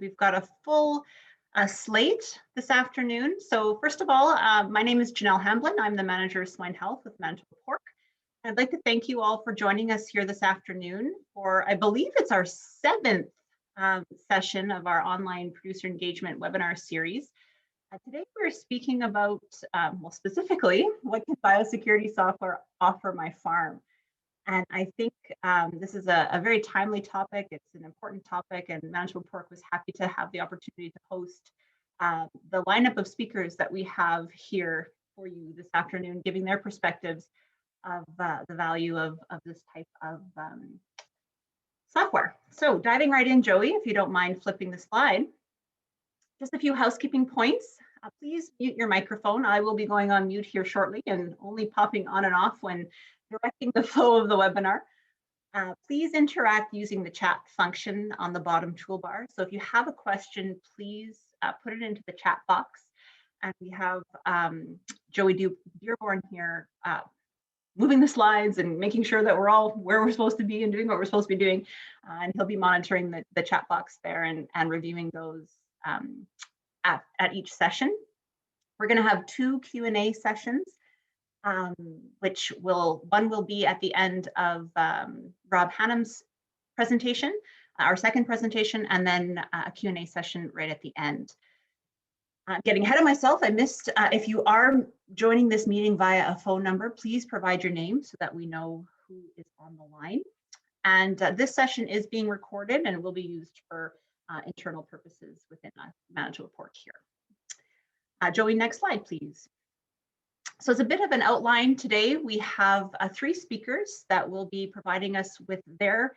We've got a full slate this afternoon. So first of all, my name is Janelle Hamblin. I'm the Manager of Swine Health with Manitoba Pork. I'd like to thank you all for joining us here this afternoon for, I believe it's our seventh session of our online producer engagement webinar series. Today we're speaking about, well, specifically, what can biosecurity software offer my farm? And I think this is a very timely topic. It's an important topic, and Manitoba Pork was happy to have the opportunity to host the lineup of speakers that we have here for you this afternoon, giving their perspectives of the value of this type of software. So diving right in, Joey, if you don't mind flipping the slide. Just a few housekeeping points. Please mute your microphone. I will be going on mute here shortly and only popping on and off when directing the flow of the webinar. Please interact using the chat function on the bottom toolbar. So if you have a question, please put it into the chat box. And we have Joey Dearborn here moving the slides and making sure that we're all where we're supposed to be and doing what we're supposed to be doing. And he'll be monitoring the chat box there and reviewing those at each session. We're going to have two Q&A sessions, which one will be at the end of Rob Hannam's presentation, our second presentation, and then a Q&A session right at the end. Getting ahead of myself, I missed, if you are joining this meeting via a phone number, please provide your name so that we know who is on the line. And this session is being recorded and will be used for internal purposes within Manitoba Pork here. Joey, next slide, please. So as a bit of an outline today, we have three speakers that will be providing us with their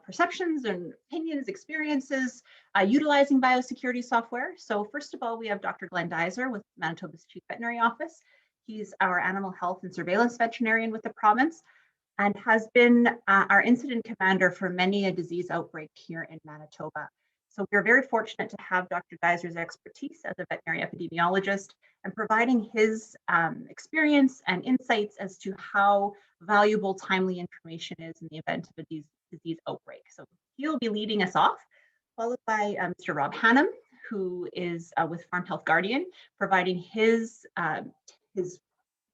perceptions and opinions, experiences, utilizing biosecurity software. So first of all, we have Dr. Glen Duizer with Manitoba's Chief Veterinary Office. He's our animal health and surveillance veterinarian with the province and has been our incident commander for many a disease outbreak here in Manitoba. So we're very fortunate to have Dr. Duizer's expertise as a veterinary epidemiologist and providing his experience and insights as to how valuable timely information is in the event of a disease outbreak. So he'll be leading us off, followed by Mr. Rob Hannam, who is with Farm Health Guardian, providing his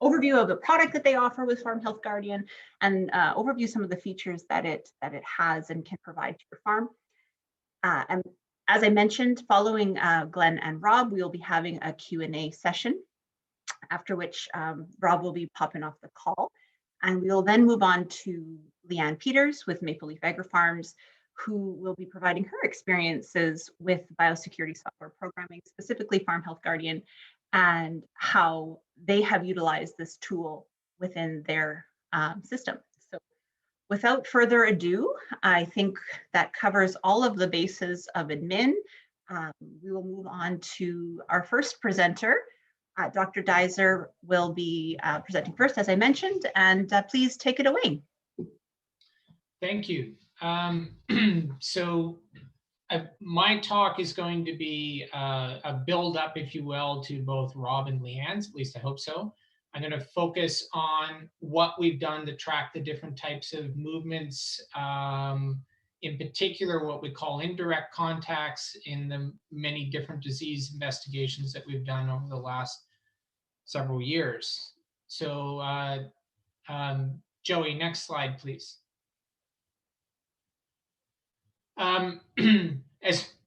overview of the product that they offer with Farm Health Guardian and overview some of the features that it has and can provide to your farm. And as I mentioned, following Glen and Rob, we will be having a Q&A session, after which Rob will be popping off the call. And we will then move on to Leanne Peters with Maple Leaf Agri-Farms, who will be providing her experiences with biosecurity software programming, specifically Farm Health Guardian, and how they have utilized this tool within their system. So without further ado, I think that covers all of the bases of admin. We will move on to our first presenter. Dr. Duizer will be presenting first, as I mentioned, and please take it away. Thank you. My talk is going to be a build-up, if you will, to both Rob and Leanne's, at least I hope so. I'm going to focus on what we've done to track the different types of movements, in particular what we call indirect contacts in the many different disease investigations that we've done over the last several years. So Joey, next slide, please.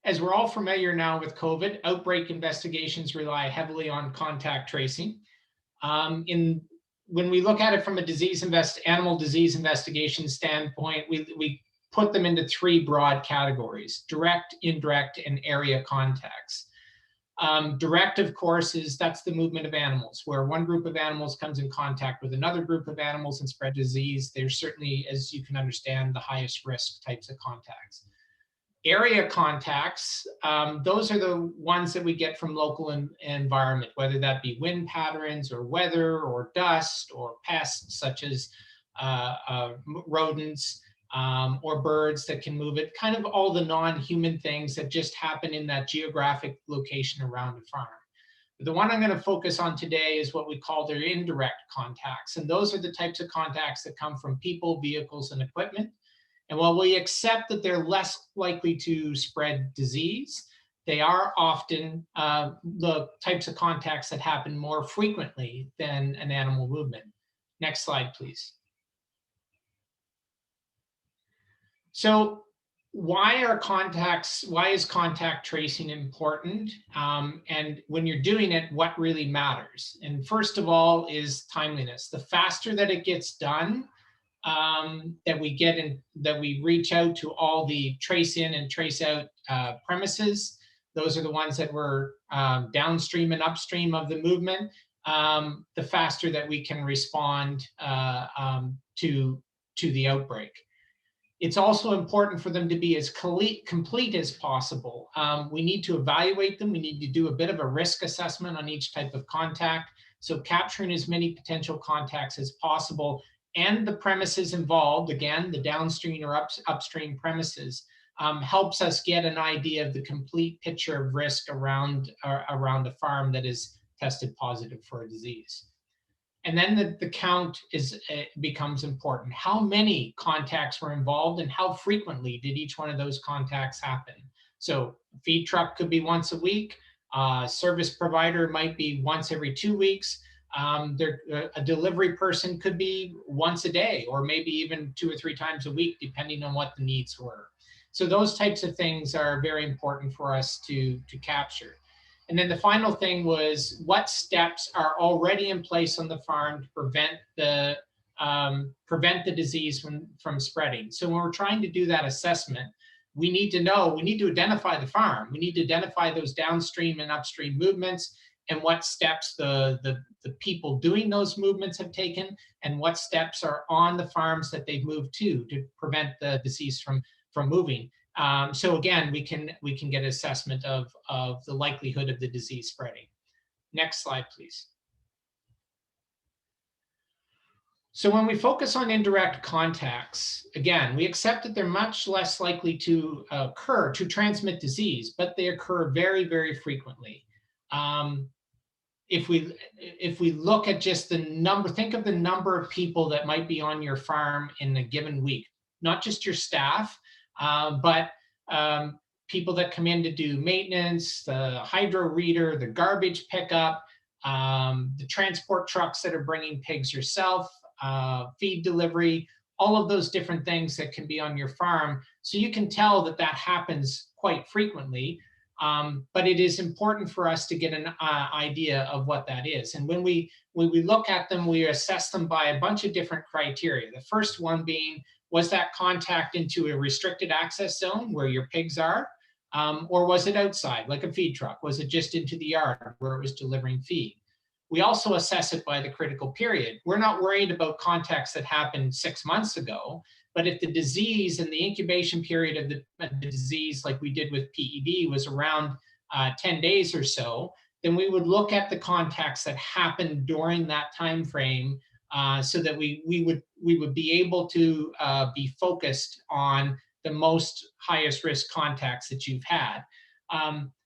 As we're all familiar now with COVID, outbreak investigations rely heavily on contact tracing. When we look at it from a animal disease investigation standpoint, we put them into three broad categories: direct, indirect, and area contacts. Direct, of course, that's the movement of animals, where one group of animals comes in contact with another group of animals and spread disease. They're certainly, as you can understand, the highest risk types of contacts. Area contacts, those are the ones that we get from local environment, whether that be wind patterns or weather or dust or pests such as rodents or birds that can move it, kind of all the non-human things that just happen in that geographic location around a farm. The one I'm going to focus on today is what we call their indirect contacts. And those are the types of contacts that come from people, vehicles, and equipment. And while we accept that they're less likely to spread disease, they are often the types of contacts that happen more frequently than an animal movement. Next slide, please. So why is contact tracing important? And when you're doing it, what really matters? And first of all is timeliness. The faster that it gets done, that we reach out to all the trace in and trace out premises. Those are the ones that were downstream and upstream of the movement. The faster that we can respond to the outbreak. It's also important for them to be as complete as possible. We need to evaluate them. We need to do a bit of a risk assessment on each type of contact. So capturing as many potential contacts as possible and the premises involved, again, the downstream or upstream premises, helps us get an idea of the complete picture of risk around a farm that is tested positive for a disease. And then the count becomes important. How many contacts were involved and how frequently did each one of those contacts happen? So a feed truck could be once a week. Service provider might be once every 2 weeks. A delivery person could be once a day or maybe even 2 or 3 times a week, depending on what the needs were. So those types of things are very important for us to capture. And then the final thing was what steps are already in place on the farm to prevent the disease from spreading. So when we're trying to do that assessment, we need to identify the farm. We need to identify those downstream and upstream movements and what steps the people doing those movements have taken and what steps are on the farms that they've moved to prevent the disease from moving. So again, we can get an assessment of the likelihood of the disease spreading. Next slide, please. So when we focus on indirect contacts, again, we accept that they're much less likely to transmit disease, but they occur very, very frequently. If we look at just the number, think of the number of people that might be on your farm in a given week, not just your staff, but people that come in to do maintenance, the hydro reader, the garbage pickup, the transport trucks that are bringing pigs yourself, feed delivery, all of those different things that can be on your farm. So you can tell that happens quite frequently, but it is important for us to get an idea of what that is. And when we look at them, we assess them by a bunch of different criteria. The first one being, was that contact into a restricted access zone where your pigs are? Or was it outside, like a feed truck? Was it just into the yard where it was delivering feed? We also assess it by the critical period. We're not worried about contacts that happened 6 months ago, but if the disease and the incubation period of the disease, like we did with PED, was around 10 days or so, then we would look at the contacts that happened during that time frame, so that we would be able to be focused on the most highest risk contacts that you've had.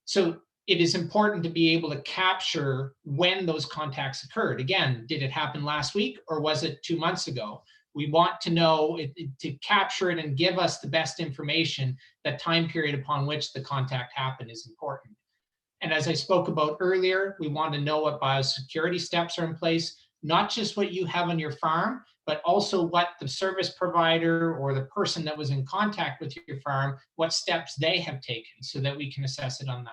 So it is important to be able to capture when those contacts occurred. Again, did it happen last week or was it 2 months ago? We want to know to capture it and give us the best information. That time period upon which the contact happened is important. And as I spoke about earlier, we want to know what biosecurity steps are in place, not just what you have on your farm, but also what the service provider or the person that was in contact with your farm, what steps they have taken so that we can assess it on that.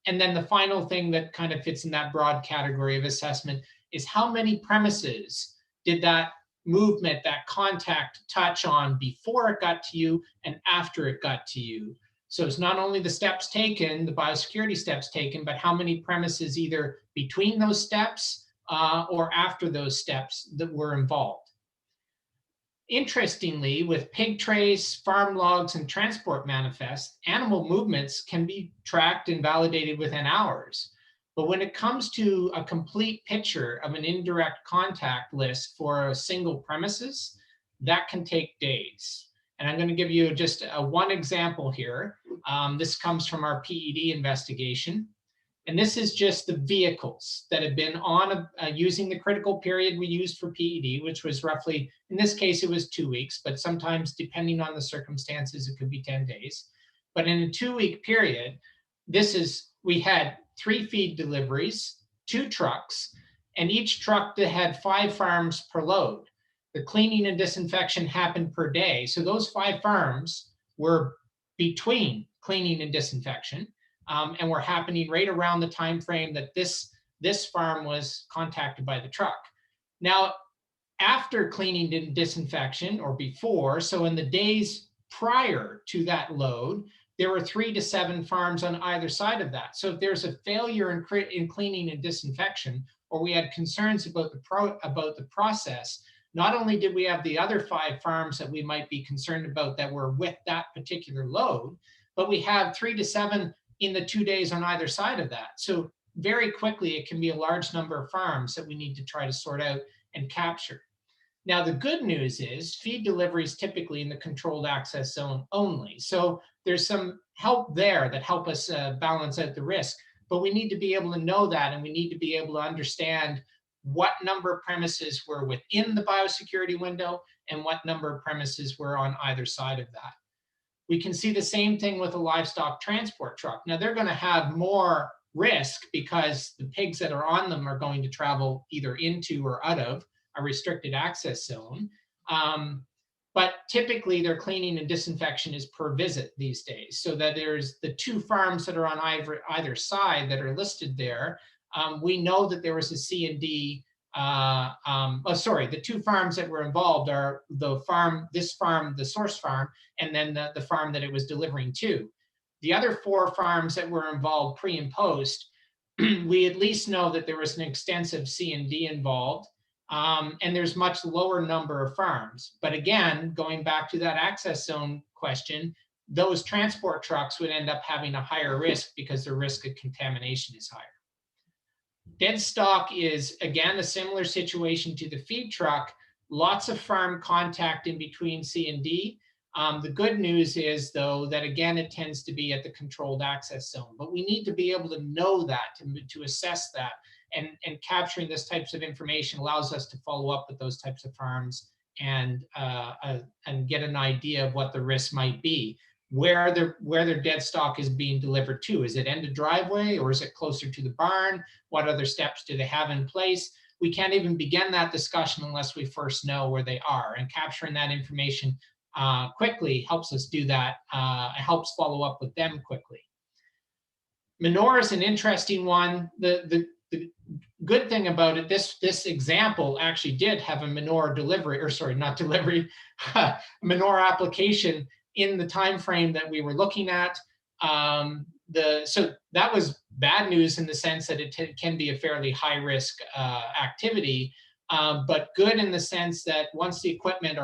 And then the final thing that kind of fits in that broad category of assessment is how many premises did that movement, that contact touch on before it got to you and after it got to you. So it's not only the steps taken, the biosecurity steps taken, but how many premises either between those steps or after those steps that were involved. Interestingly, with pig trace, farm logs, and transport manifests, animal movements can be tracked and validated within hours. But when it comes to a complete picture of an indirect contact list for a single premises, that can take days. And I'm going to give you just one example here. This comes from our PED investigation. And this is just the vehicles that have been on using the critical period we used for PED, which was roughly, in this case, it was 2 weeks, but sometimes depending on the circumstances, it could be 10 days. But in a 2-week period, we had 3 feed deliveries, 2 trucks, and each truck that had 5 farms per load. The cleaning and disinfection happened per day. So those 5 farms were between cleaning and disinfection, and were happening right around the time frame that this farm was contacted by the truck. Now, after cleaning and disinfection, or before, so in the days prior to that load, there were 3 to 7 farms on either side of that. So if there's a failure in cleaning and disinfection, or we had concerns about the process, not only did we have the other 5 farms that we might be concerned about that were with that particular load, but we have 3 to 7 in the 2 days on either side of that. So very quickly, it can be a large number of farms that we need to try to sort out and capture. Now, the good news is feed deliveries typically in the controlled access zone only. So there's some help there that help us balance out the risk, but we need to be able to know that, and we need to be able to understand what number of premises were within the biosecurity window and what number of premises were on either side of that. We can see the same thing with a livestock transport truck. Now, they're going to have more risk because the pigs that are on them are going to travel either into or out of a restricted access zone. But typically their cleaning and disinfection is per visit these days, so that there's the 2 farms that are on either side that are listed there. We know that there was a C&D, the 2 farms that were involved are this farm, the source farm, and then the farm that it was delivering to. The other 4 farms that were involved pre and post, we at least know that there was an extensive C&D involved. And there's much lower number of farms. But again, going back to that access zone question, those transport trucks would end up having a higher risk because the risk of contamination is higher. Dead stock is, again, a similar situation to the feed truck. Lots of farm contact in between C and D. The good news is, though, that again, it tends to be at the controlled access zone. But we need to be able to know that, to assess that. And capturing this types of information allows us to follow up with those types of farms and get an idea of what the risk might be, where their dead stock is being delivered to. Is it end of driveway, or is it closer to the barn? What other steps do they have in place? We can't even begin that discussion unless we first know where they are, and capturing that information quickly helps us do that. It helps follow up with them quickly. Manure is an interesting one. The good thing about it, this example actually did have a manure delivery, or sorry, not delivery, manure application in the time frame that we were looking at. So that was bad news in the sense that it can be a fairly high risk activity, but good in the sense that once the equipment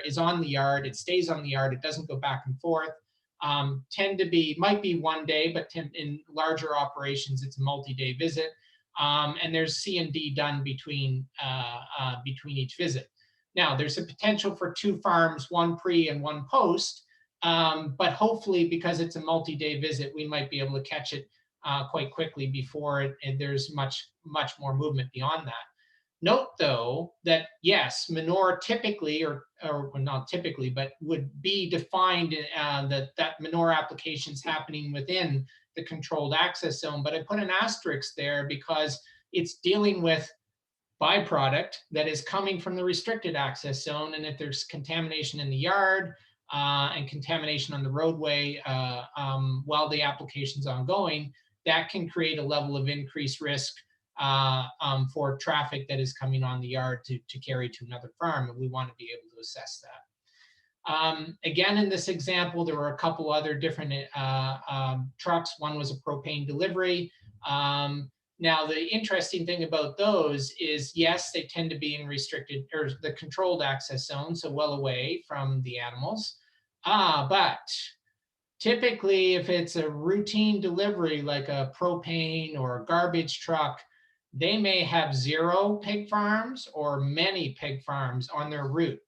is on the yard, it stays on the yard, it doesn't go back and forth. Might be 1 day, but in larger operations, it's a multi-day visit. And there's C&D done between each visit. Now, there's a potential for 2 farms, 1 pre and 1 post, but hopefully, because it's a multi-day visit, we might be able to catch it quite quickly before there's much more movement beyond that. Note, though, that yes, manure typically, or not typically, but would be defined that manure application is happening within the controlled access zone. But I put an asterisk there because it's dealing with byproduct that is coming from the restricted access zone. And if there's contamination in the yard and contamination on the roadway while the application's ongoing, that can create a level of increased risk for traffic that is coming on the yard to carry to another farm, and we want to be able to assess that. Again, in this example, there were a couple other different trucks. One was a propane delivery. Now, the interesting thing about those is, yes, they tend to be in restricted or the controlled access zone, so well away from the animals. But typically, if it's a routine delivery like a propane or a garbage truck, they may have 0 pig farms or many pig farms on their route.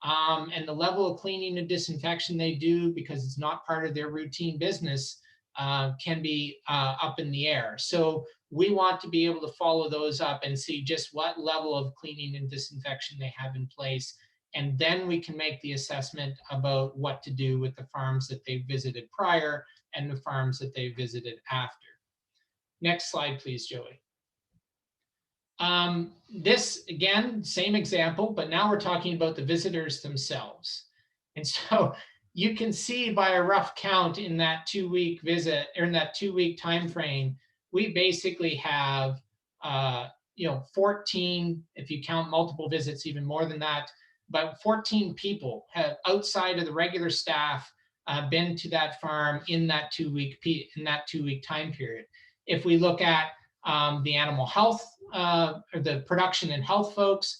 And the level of cleaning and disinfection they do, because it's not part of their routine business, can be up in the air. So we want to be able to follow those up and see just what level of cleaning and disinfection they have in place. And then we can make the assessment about what to do with the farms that they visited prior and the farms that they visited after. Next slide, please, Joey. This, again, same example, but now we're talking about the visitors themselves. And so you can see by a rough count in that 2-week visit, or in that 2-week time frame, we basically have 14, if you count multiple visits, even more than that, but 14 people have, outside of the regular staff, been to that farm in that 2-week time period. If we look at the animal health or the production and health folks,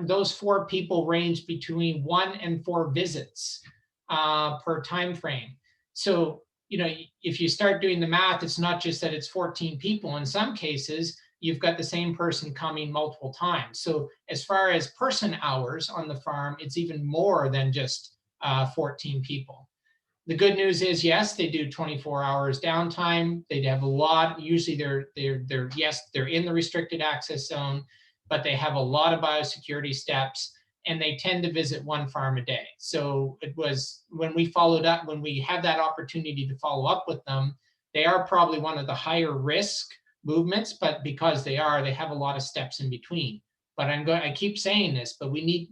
those 4 people range between 1 and 4 visits per time frame. So, if you start doing the math, it's not just that it's 14 people. In some cases, you've got the same person coming multiple times. So as far as person hours on the farm, it's even more than just 14 people. The good news is, yes, they do 24 hours downtime. They have a lot. Usually they're in the restricted access zone, but they have a lot of biosecurity steps, and they tend to visit 1 farm a day. So it was when we had that opportunity to follow up with them, they are probably one of the higher risk movements, but because they have a lot of steps in between. But I keep saying this, but we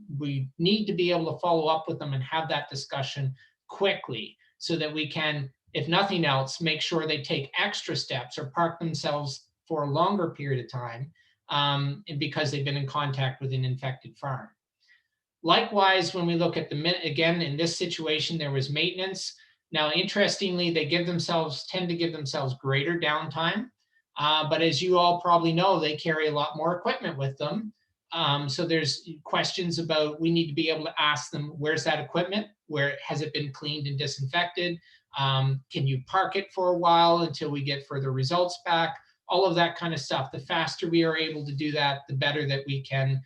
need to be able to follow up with them and have that discussion quickly, so that we can, if nothing else, make sure they take extra steps or park themselves for a longer period of time because they've been in contact with an infected farm. Likewise, when we look at again, in this situation, there was maintenance. Now, interestingly, they tend to give themselves greater downtime. But as you all probably know, they carry a lot more equipment with them. So there's questions about, we need to be able to ask them, where's that equipment? Where has it been cleaned and disinfected? Can you park it for a while until we get further results back? All of that kind of stuff. The faster we are able to do that, the better that we can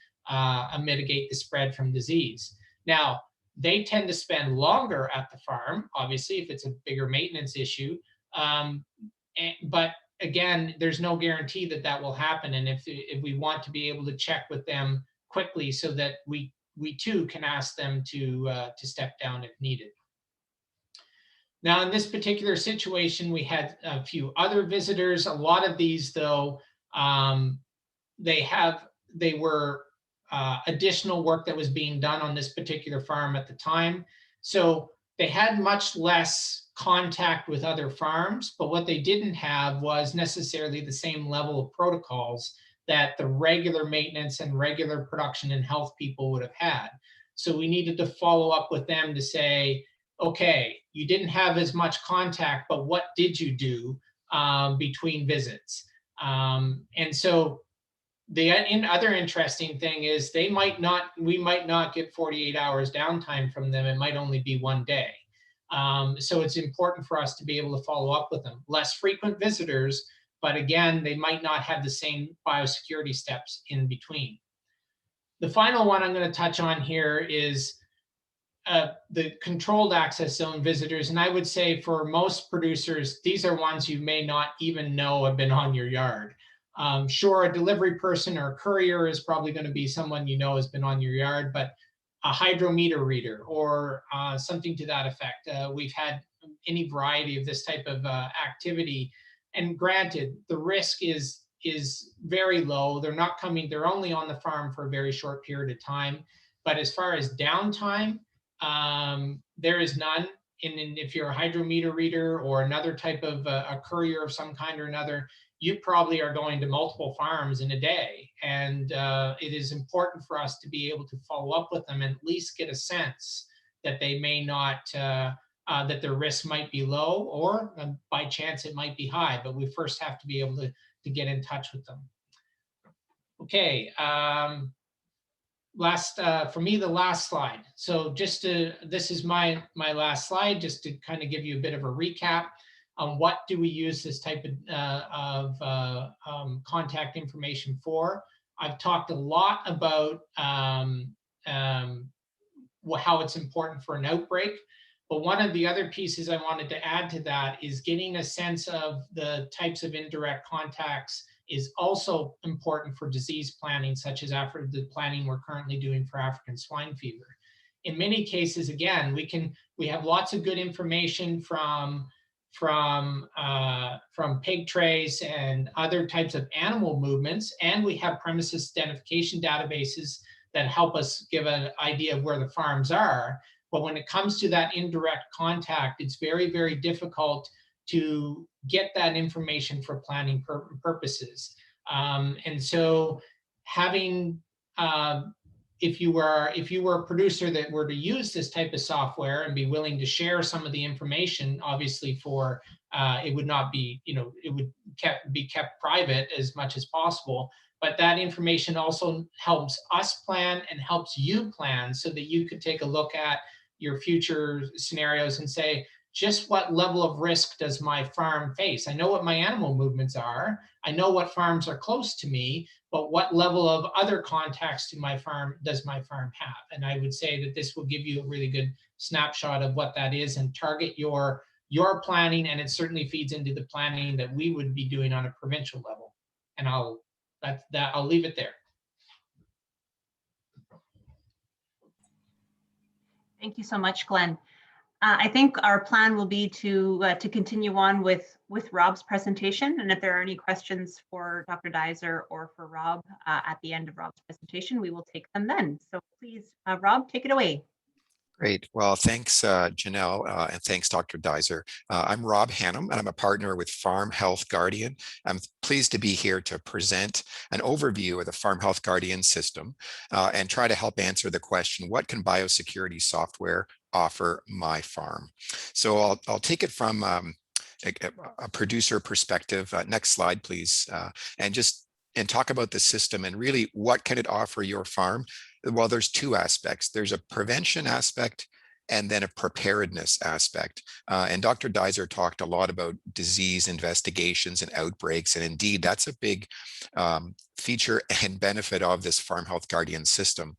mitigate the spread from disease. Now, they tend to spend longer at the farm, obviously, if it's a bigger maintenance issue. But again, there's no guarantee that will happen. And if we want to be able to check with them quickly, so that we too can ask them to step down if needed. Now, in this particular situation, we had a few other visitors. A lot of these, though, they were additional work that was being done on this particular farm at the time. So they had much less contact with other farms, but what they didn't have was necessarily the same level of protocols that the regular maintenance and regular production and health people would have had. So we needed to follow up with them to say, okay, you didn't have as much contact, but what did you do between visits? And so the other interesting thing is we might not get 48 hours downtime from them. It might only be 1 day. So it's important for us to be able to follow up with them. Less frequent visitors, but again, they might not have the same biosecurity steps in between. The final one I'm going to touch on here is the controlled access zone visitors. And I would say for most producers, these are ones you may not even know have been on your yard. Sure, a delivery person or a courier is probably going to be someone you know has been on your yard, but a hydrometer reader or something to that effect. We've had any variety of this type of activity. And granted, the risk is very low. They're only on the farm for a very short period of time. But as far as downtime, there is none. And if you're a hydrometer reader or another type of a courier of some kind or another, you probably are going to multiple farms in a day. And it is important for us to be able to follow up with them and at least get a sense that they may not, that their risk might be low, or by chance it might be high, but we first have to be able to get in touch with them. Okay, for me, the last slide. So this is my last slide, just to kind of give you a bit of a recap on what do we use this type of contact information for. I've talked a lot about how it's important for an outbreak. But one of the other pieces I wanted to add to that is getting a sense of the types of indirect contacts is also important for disease planning, such as after the planning we're currently doing for African swine fever. In many cases, again, we have lots of good information from pig trace and other types of animal movements, and we have premises identification databases that help us give an idea of where the farms are. But when it comes to that indirect contact, it's very, very difficult to get that information for planning purposes. And so having, if you were a producer that were to use this type of software and be willing to share some of the information, obviously for, it would not be, it would be kept private as much as possible. But that information also helps us plan and helps you plan so that you could take a look at your future scenarios and say, just what level of risk does my farm face? I know what my animal movements are. I know what farms are close to me, but what level of other contacts to my farm does my farm have? And I would say that this will give you a really good snapshot of what that is and target your planning. And it certainly feeds into the planning that we would be doing on a provincial level. And I'll leave it there. Thank you so much, Glenn. I think our plan will be to continue on with Rob's presentation. And if there are any questions for Dr. Duizer or for Rob at the end of Rob's presentation, we will take them then. So please, Rob, take it away. Great. Well, thanks, Janelle, and thanks, Dr. Duizer. I'm Rob Hannam, and I'm a partner with Farm Health Guardian. I'm pleased to be here to present an overview of the Farm Health Guardian system and try to help answer the question, what can biosecurity software offer my farm? So I'll take it from a producer perspective. Next slide, please, and talk about the system and really what can it offer your farm. Well, there's two aspects. There's a prevention aspect and then a preparedness aspect. And Dr. Duizer talked a lot about disease investigations and outbreaks. And indeed, that's a big feature and benefit of this Farm Health Guardian system.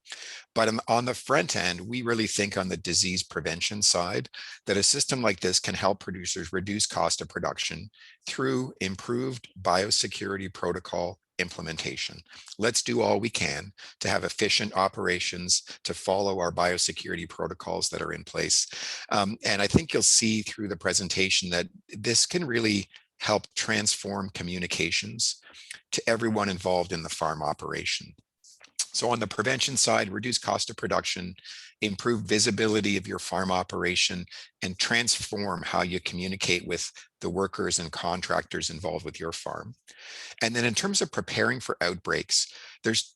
But on the front end, we really think on the disease prevention side that a system like this can help producers reduce cost of production through improved biosecurity protocol implementation. Let's do all we can to have efficient operations to follow our biosecurity protocols that are in place. And I think you'll see through the presentation that this can really help transform communications to everyone involved in the farm operation. So on the prevention side, reduce cost of production, improve visibility of your farm operation, and transform how you communicate with the workers and contractors involved with your farm. And then in terms of preparing for outbreaks, there's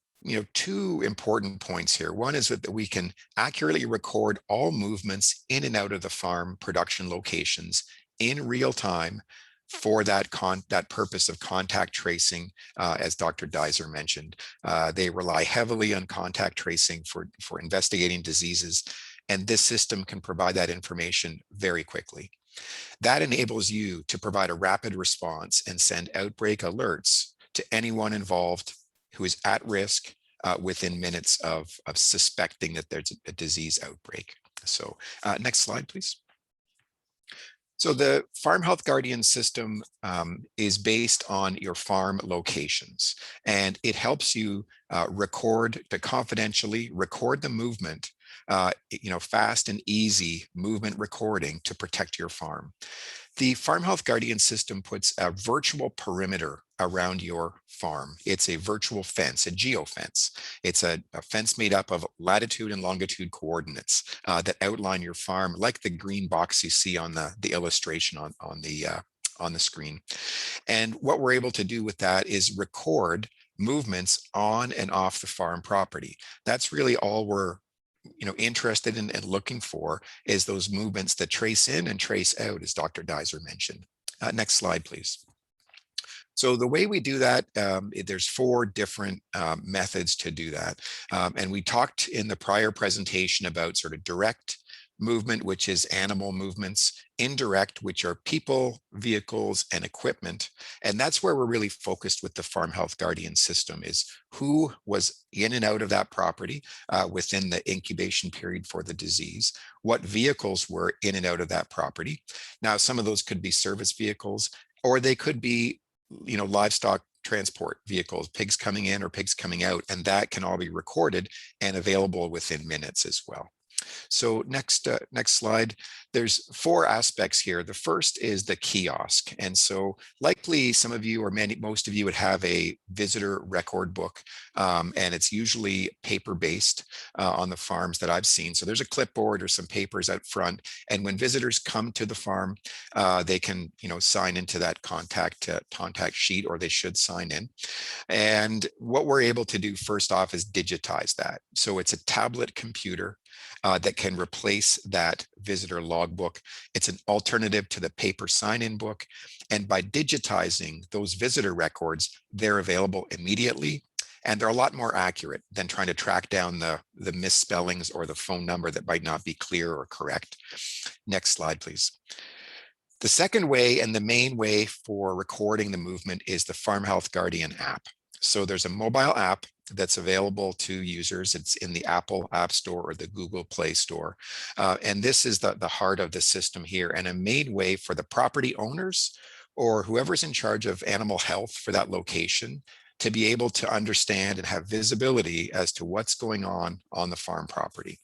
two important points here. One is that we can accurately record all movements in and out of the farm production locations in real time for that purpose of contact tracing, as Dr. Duizer mentioned. They rely heavily on contact tracing for investigating diseases, and this system can provide that information very quickly. That enables you to provide a rapid response and send outbreak alerts to anyone involved who is at risk within minutes of suspecting that there's a disease outbreak. So next slide, please. So the Farm Health Guardian system is based on your farm locations, and it helps you confidentially record the movement, fast and easy movement recording to protect your farm. The Farm Health Guardian system puts a virtual perimeter around your farm. It's a virtual fence, a geofence. It's a fence made up of latitude and longitude coordinates that outline your farm, like the green box you see on the illustration on the screen. And what we're able to do with that is record movements on and off the farm property. That's really all we're interested in and looking for, is those movements that trace in and trace out, as Dr. Duizer mentioned. Next slide, please. So the way we do that, there's 4 different methods to do that. And we talked in the prior presentation about sort of direct, movement, which is animal movements, indirect, which are people, vehicles, and equipment. And that's where we're really focused with the Farm Health Guardian system, is who was in and out of that property within the incubation period for the disease, what vehicles were in and out of that property. Now, some of those could be service vehicles, or they could be, livestock transport vehicles, pigs coming in or pigs coming out, and that can all be recorded and available within minutes as well. So next slide. There's 4 aspects here. The first is the kiosk. And so likely some of you or most of you would have a visitor record book, and it's usually paper-based on the farms that I've seen. So there's a clipboard or some papers out front. And when visitors come to the farm, they can, sign into that contact sheet, or they should sign in. And what we're able to do first off is digitize that. So it's a tablet computer that can replace that visitor logbook. It's an alternative to the paper sign-in book. And by digitizing those visitor records, they're available immediately. And they're a lot more accurate than trying to track down the misspellings or the phone number that might not be clear or correct. Next slide, please. The second way, and the main way for recording the movement, is the Farm Health Guardian app. So there's a mobile app that's available to users. It's in the Apple App Store or the Google Play Store. And this is the heart of the system here, and a main way for the property owners or whoever's in charge of animal health for that location to be able to understand and have visibility as to what's going on the farm property.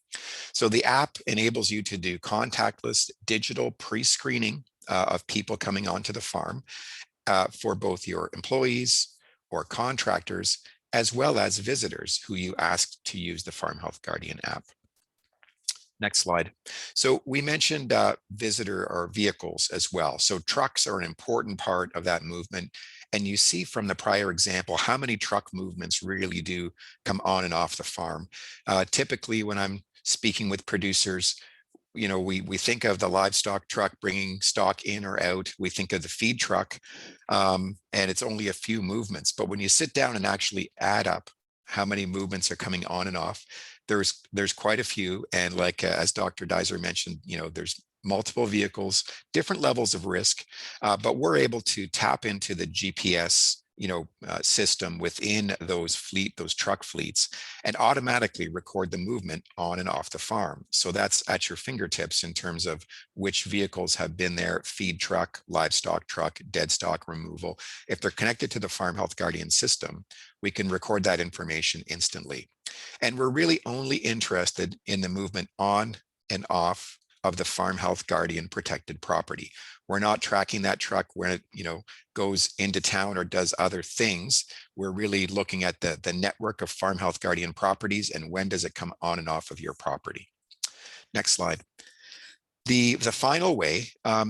So the app enables you to do contactless digital pre-screening of people coming onto the farm for both your employees or contractors, as well as visitors who you ask to use the Farm Health Guardian app. Next slide. So we mentioned visitor or vehicles as well. So trucks are an important part of that movement. And you see from the prior example how many truck movements really do come on and off the farm. Typically, when I'm speaking with producers, we think of the livestock truck bringing stock in or out. We think of the feed truck, and it's only a few movements. But when you sit down and actually add up how many movements are coming on and off, there's quite a few. And like as Dr. Duizer mentioned, there's multiple vehicles, different levels of risk, but we're able to tap into the GPS system within those truck fleets, and automatically record the movement on and off the farm. So that's at your fingertips in terms of which vehicles have been there: feed truck, livestock truck, dead stock removal. If they're connected to the Farm Health Guardian system, we can record that information instantly. And we're really only interested in the movement on and off of the Farm Health Guardian protected property. We're not tracking that truck when it goes into town or does other things. We're really looking at the network of Farm Health Guardian properties and when does it come on and off of your property. Next slide. The final way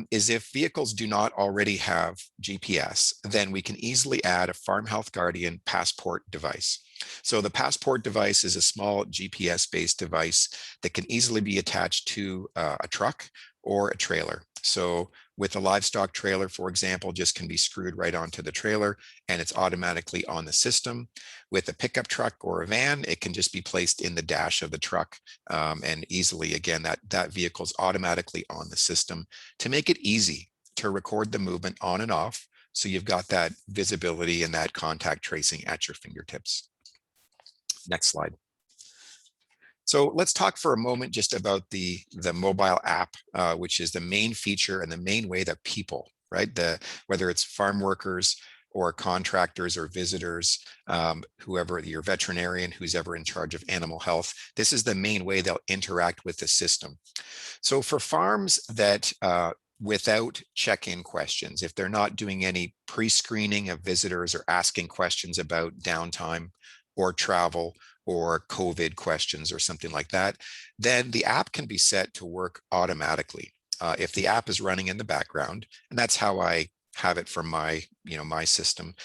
is if vehicles do not already have GPS, then we can easily add a Farm Health Guardian passport device. So the passport device is a small GPS-based device that can easily be attached to a truck or a trailer. So with a livestock trailer, for example, just can be screwed right onto the trailer and it's automatically on the system. With a pickup truck or a van, it can just be placed in the dash of the truck, and easily, again, that vehicle is automatically on the system to make it easy to record the movement on and off. So you've got that visibility and that contact tracing at your fingertips. Next slide. So let's talk for a moment just about the mobile app, which is the main feature and the main way that people, right, whether it's farm workers or contractors or visitors, whoever, your veterinarian, who's ever in charge of animal health, this is the main way they'll interact with the system. So for farms that without check-in questions, if they're not doing any pre-screening of visitors or asking questions about downtime or travel or COVID questions or something like that, then the app can be set to work automatically. If the app is running in the background, and that's how I have it for my system,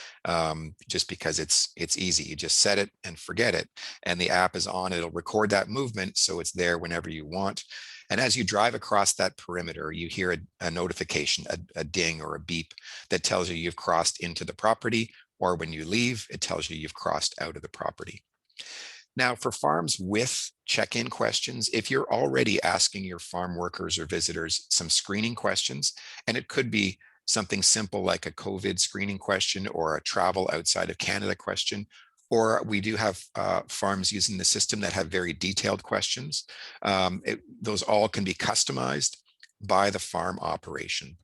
just because it's easy. You just set it and forget it, and the app is on. It'll record that movement, so it's there whenever you want. And as you drive across that perimeter, you hear a notification, a ding or a beep that tells you you've crossed into the property, or when you leave, it tells you you've crossed out of the property. Now, for farms with check-in questions, if you're already asking your farm workers or visitors some screening questions, and it could be something simple like a COVID screening question or a travel outside of Canada question, or we do have farms using the system that have very detailed questions. Those all can be customized by the farm operation.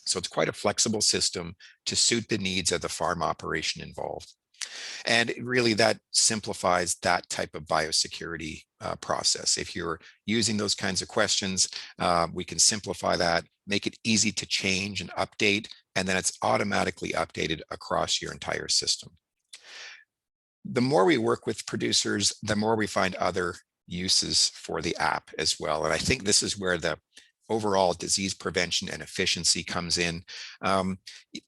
So it's quite a flexible system to suit the needs of the farm operation involved. And really that simplifies that type of biosecurity process. If you're using those kinds of questions, we can simplify that, make it easy to change and update, and then it's automatically updated across your entire system. The more we work with producers, the more we find other uses for the app as well. And I think this is where the overall disease prevention and efficiency comes in.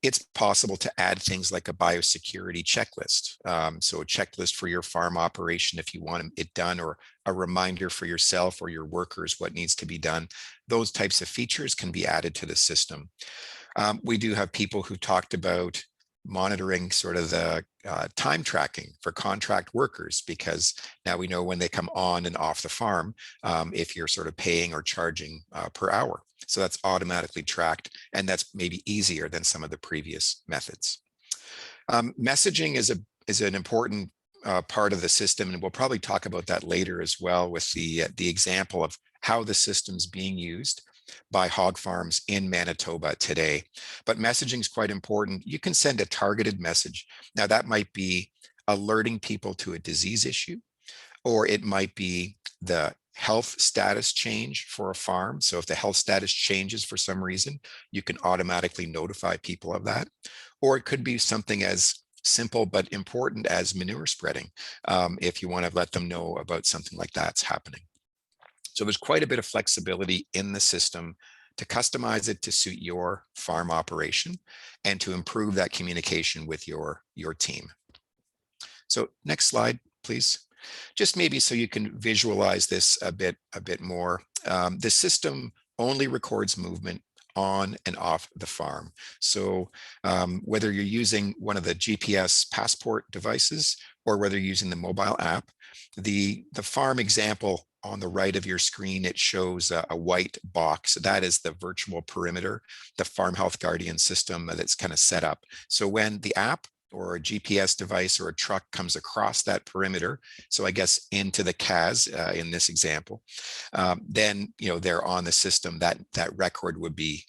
It's possible to add things like a biosecurity checklist. So a checklist for your farm operation if you want it done, or a reminder for yourself or your workers what needs to be done. Those types of features can be added to the system. We do have people who talked about monitoring sort of the time tracking for contract workers, because now we know when they come on and off the farm, if you're sort of paying or charging per hour. So that's automatically tracked, and that's maybe easier than some of the previous methods. Messaging is an important part of the system, and we'll probably talk about that later as well with the example of how the system's being used by hog farms in Manitoba today. But messaging is quite important. You can send a targeted message. Now that might be alerting people to a disease issue, or it might be the health status change for a farm. So if the health status changes for some reason, you can automatically notify people of that. Or it could be something as simple but important as manure spreading, if you want to let them know about something like that's happening. So there's quite a bit of flexibility in the system to customize it to suit your farm operation and to improve that communication with your team. So next slide, please. Just maybe so you can visualize this a bit more. The system only records movement on and off the farm. So whether you're using one of the GPS passport devices or whether you're using the mobile app, the farm example on the right of your screen, it shows a white box. That is the virtual perimeter, the Farm Health Guardian system that's kind of set up. So when the app or a GPS device or a truck comes across that perimeter, so I guess into the CAS in this example, then they're on the system. That record would be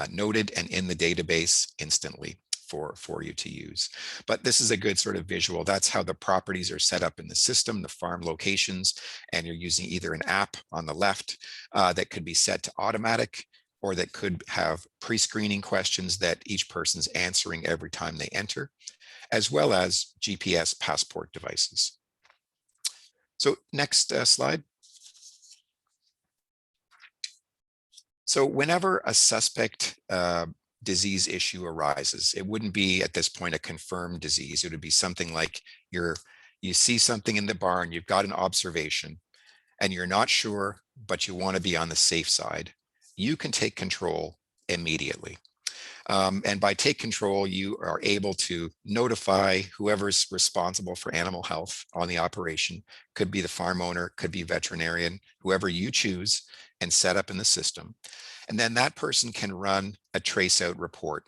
noted and in the database instantly for you to use. But this is a good sort of visual. That's how the properties are set up in the system, the farm locations, and you're using either an app on the left that could be set to automatic, or that could have pre-screening questions that each person's answering every time they enter, as well as GPS passport devices. So next slide. So whenever a suspect disease issue arises, it wouldn't be at this point a confirmed disease. It would be something like you see something in the barn, you've got an observation, and you're not sure, but you want to be on the safe side. You can take control immediately. And by take control, you are able to notify whoever's responsible for animal health on the operation. Could be the farm owner, could be veterinarian, whoever you choose and set up in the system. And then that person can run a trace out report.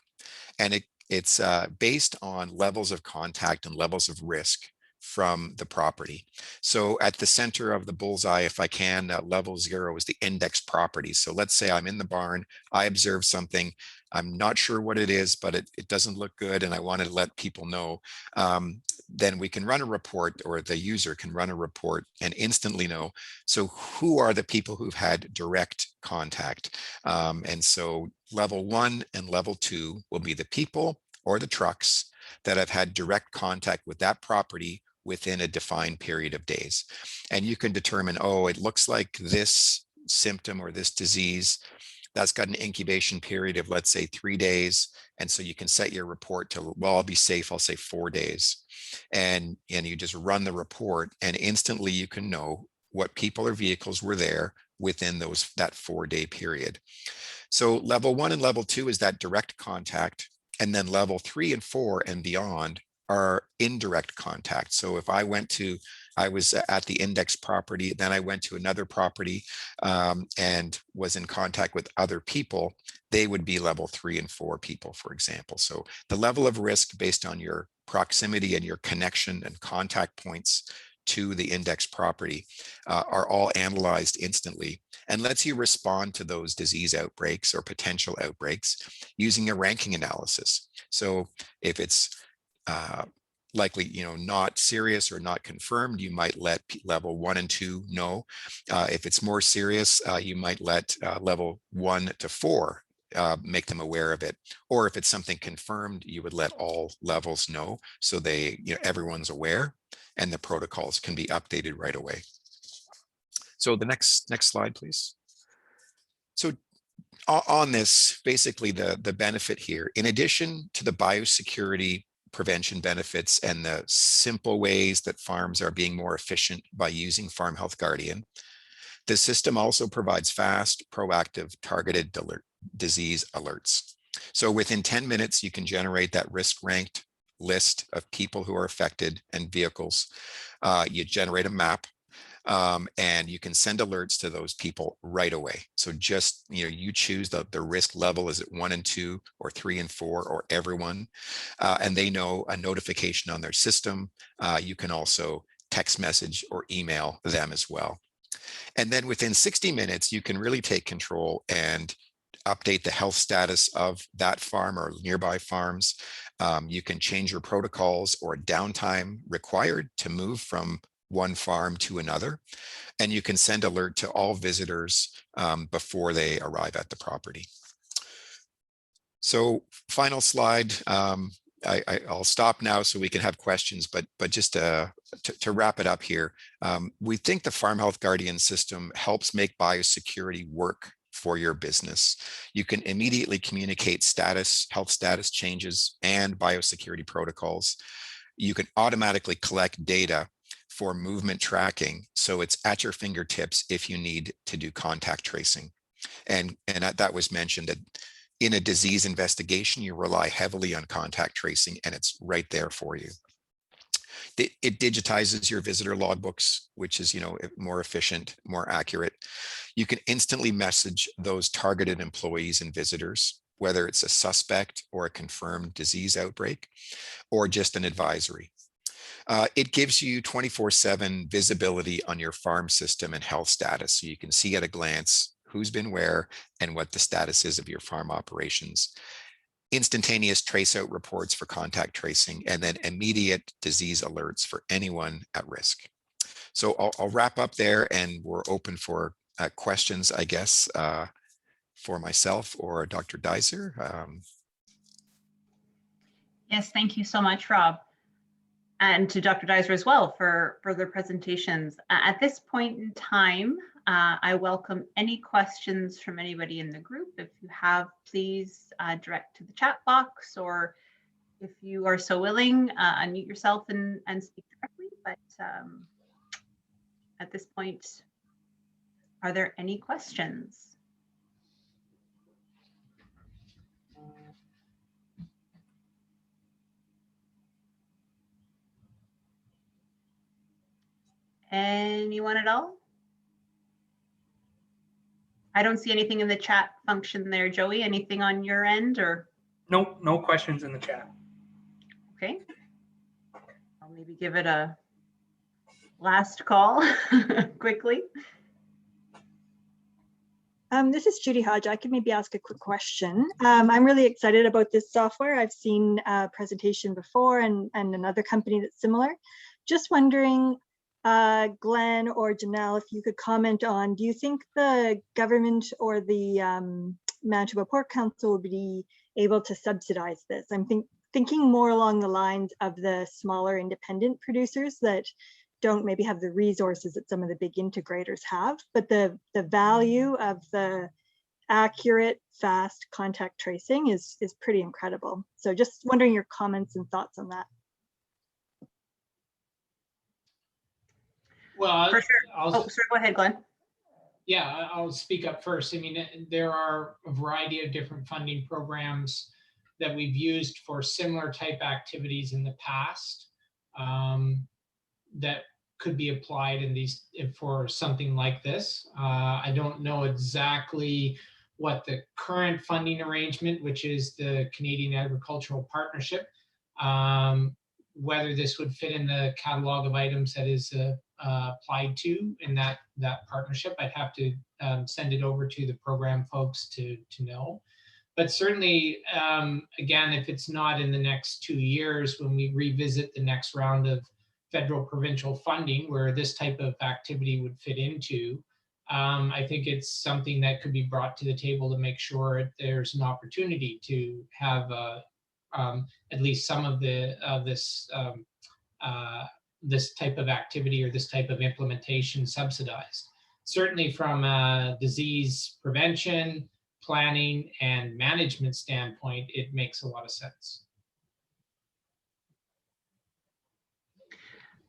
And it's based on levels of contact and levels of risk from the property. So at the center of the bullseye, if I can, level 0 is the index property. So let's say I'm in the barn, I observe something, I'm not sure what it is, but it doesn't look good and I want to let people know. Then we can run a report, or the user can run a report and instantly know. So who are the people who've had direct contact? And so level 1 and level 2 will be the people or the trucks that have had direct contact with that property within a defined period of days. And you can determine, oh, it looks like this symptom or this disease, that's got an incubation period of, let's say, 3 days. And so you can set your report to, well, I'll be safe, I'll say 4 days. And you just run the report, and instantly you can know what people or vehicles were there within that 4-day period. So level 1 and level 2 is that direct contact. And then level 3 and 4 and beyond are indirect contact. So if I went to I was at the index property, then I went to another property and was in contact with other people, they would be level 3 and 4 people, for example. So the level of risk based on your proximity and your connection and contact points to the index property are all analyzed instantly and lets you respond to those disease outbreaks or potential outbreaks using a ranking analysis. So if it's likely, not serious or not confirmed, you might let level 1 and 2 know. If it's more serious, you might let level 1 to 4 make them aware of it. Or if it's something confirmed, you would let all levels know so everyone's aware and the protocols can be updated right away. So the next slide, please. So on this, basically the benefit here, in addition to the biosecurity prevention benefits and the simple ways that farms are being more efficient by using Farm Health Guardian, the system also provides fast, proactive, targeted disease alerts. So within 10 minutes, you can generate that risk-ranked list of people who are affected and vehicles. You generate a map. And you can send alerts to those people right away. So just, you choose the risk level. Is it 1 and 2 or 3 and 4 or everyone? And they know a notification on their system. You can also text message or email them as well. And then within 60 minutes, you can really take control and update the health status of that farm or nearby farms. You can change your protocols or downtime required to move from one farm to another, and you can send alert to all visitors before they arrive at the property. So final slide. I'll stop now so we can have questions, but just to wrap it up here, we think the Farm Health Guardian system helps make biosecurity work for your business. You can immediately communicate health status changes and biosecurity protocols. You can automatically collect data for movement tracking, so it's at your fingertips if you need to do contact tracing. And that was mentioned that in a disease investigation, you rely heavily on contact tracing, and it's right there for you. It digitizes your visitor logbooks, which is more efficient, more accurate. You can instantly message those targeted employees and visitors, whether it's a suspect or a confirmed disease outbreak, or just an advisory. It gives you 24/7 visibility on your farm system and health status, so you can see at a glance who's been where and what the status is of your farm operations. Instantaneous trace out reports for contact tracing, and then immediate disease alerts for anyone at risk. So I'll wrap up there, and we're open for questions, I guess, for myself or Dr. Duizer. Yes, thank you so much, Rob. And to Dr. Duizer as well for further presentations. At this point in time, I welcome any questions from anybody in the group. If you have, please direct to the chat box, or if you are so willing, unmute yourself and speak directly. But at this point, are there any questions? Anyone at all? I don't see anything in the chat function there, Joey. Anything on your end, or? Nope, no questions in the chat. Okay. I'll maybe give it a last call quickly. This is Judy Hodge. I could maybe ask a quick question. I'm really excited about this software. I've seen a presentation before and another company that's similar. Just wondering, Glen or Janelle, if you could comment on, do you think the government or the Manitoba Pork Council will be able to subsidize this? I'm thinking more along the lines of the smaller independent producers that don't maybe have the resources that some of the big integrators have, but the value of the accurate, fast contact tracing is pretty incredible. So just wondering your comments and thoughts on that. Well, For sure. Sorry, go ahead, Glen. Yeah, I'll speak up first. I mean, there are a variety of different funding programs that we've used for similar type activities in the past that could be applied in these for something like this. I don't know exactly what the current funding arrangement, which is the Canadian Agricultural Partnership, whether this would fit in the catalog of items that is applied to in that partnership. I'd have to send it over to the program folks to know. But certainly, again, if it's not in the next 2 years, when we revisit the next round of federal provincial funding where this type of activity would fit into, I think it's something that could be brought to the table to make sure there's an opportunity to have at least some of this type of activity or this type of implementation subsidized. Certainly from a disease prevention, planning, and management standpoint, it makes a lot of sense.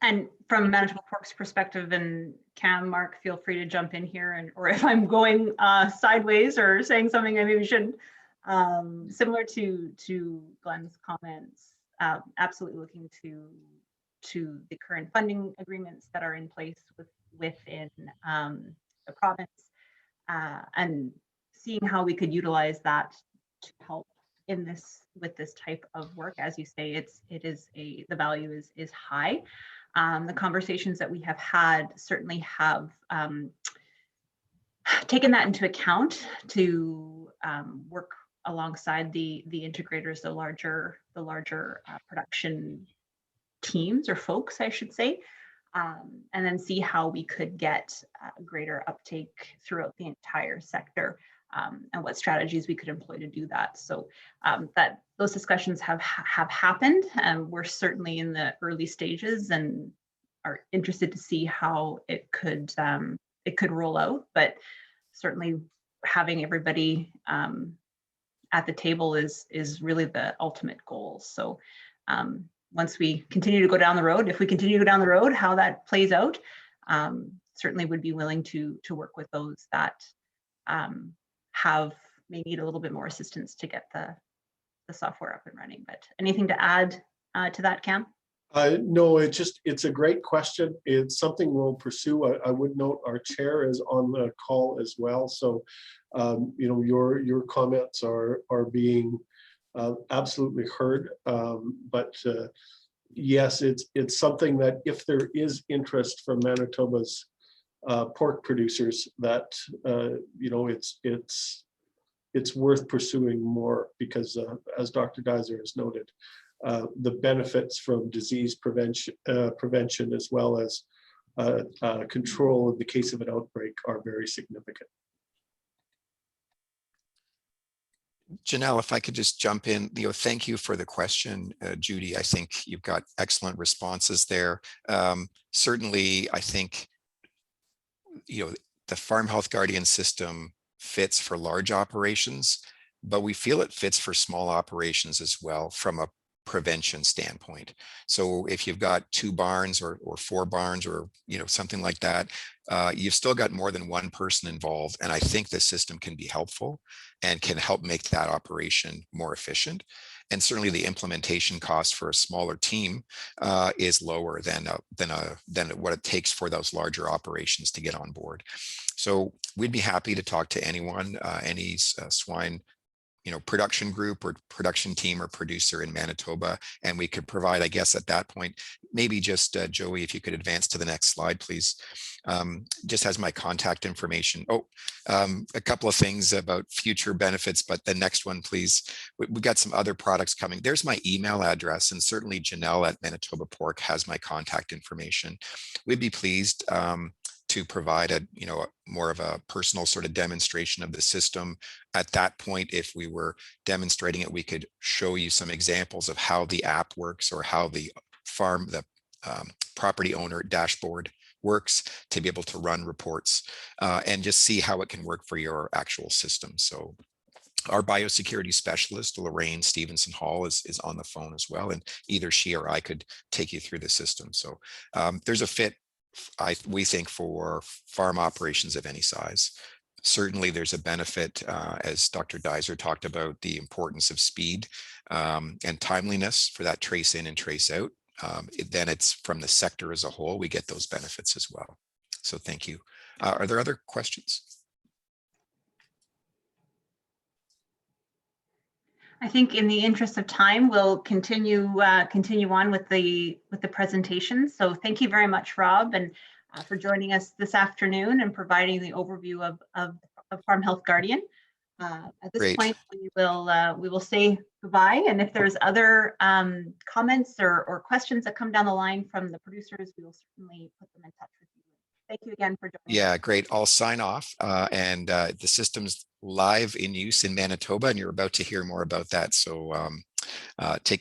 And from Manitoba Pork's perspective, and Cam, Mark, feel free to jump in here, and or if I'm going sideways or saying something I maybe shouldn't. Similar to Glen's comments, absolutely looking to the current funding agreements that are in place within the province, and seeing how we could utilize that to help in this with this type of work. As you say, the value is high. The conversations that we have had certainly have taken that into account to work alongside the integrators, the larger production teams or folks, I should say, and then see how we could get greater uptake throughout the entire sector, and what strategies we could employ to do that. So that those discussions have happened, and we're certainly in the early stages and are interested to see how it could roll out. But certainly having everybody at the table is really the ultimate goal. So once we continue to go down the road, if we continue to go down the road, how that plays out, certainly would be willing to work with those that may need a little bit more assistance to get the software up and running. But anything to add to that, Cam? No, it's a great question. It's something we'll pursue. I would note our chair is on the call as well. So, your comments are being absolutely heard. But yes, it's something that if there is interest from Manitoba's pork producers, that it's worth pursuing more, because as Dr. Duizer has noted, the benefits from disease prevention as well as control in the case of an outbreak are very significant. Janelle, if I could just jump in, thank you for the question, Judy. I think you've got excellent responses there. Certainly, I think, the Farm Health Guardian system fits for large operations, but we feel it fits for small operations as well from a prevention standpoint. So if you've got 2 barns or 4 barns or something like that, you've still got more than one person involved, and I think the system can be helpful and can help make that operation more efficient. And certainly the implementation cost for a smaller team is lower than what it takes for those larger operations to get on board. So we'd be happy to talk to anyone, any swine production group or production team or producer in Manitoba, and we could provide, I guess at that point, maybe just Joey, if you could advance to the next slide, please. Just has my contact information. A couple of things about future benefits, but the next one, please. We've got some other products coming. There's my email address, and certainly Janelle at Manitoba Pork has my contact information. We'd be pleased to provide a more of a personal sort of demonstration of the system. At that point, if we were demonstrating it, we could show you some examples of how the app works or how the property owner dashboard works to be able to run reports and just see how it can work for your actual system. So our biosecurity specialist, Lorraine Stevenson Hall, is on the phone as well, and either she or I could take you through the system. So there's a fit, we think, for farm operations of any size. Certainly there's a benefit, as Dr. Duizer talked about, the importance of speed and timeliness for that trace in and trace out. then it's from the sector as a whole, we get those benefits as well. So thank you. Are there other questions? I think in the interest of time, we'll continue on with the presentation. So thank you very much, Rob, and for joining us this afternoon and providing the overview of Farm Health Guardian. At this Great. point, we will say goodbye. And if there's other comments or questions that come down the line from the producers, we will certainly put them in touch with you. Thank you again for joining. Yeah, great. I'll sign off. And the system's live in use in Manitoba, and you're about to hear more about that. So take care.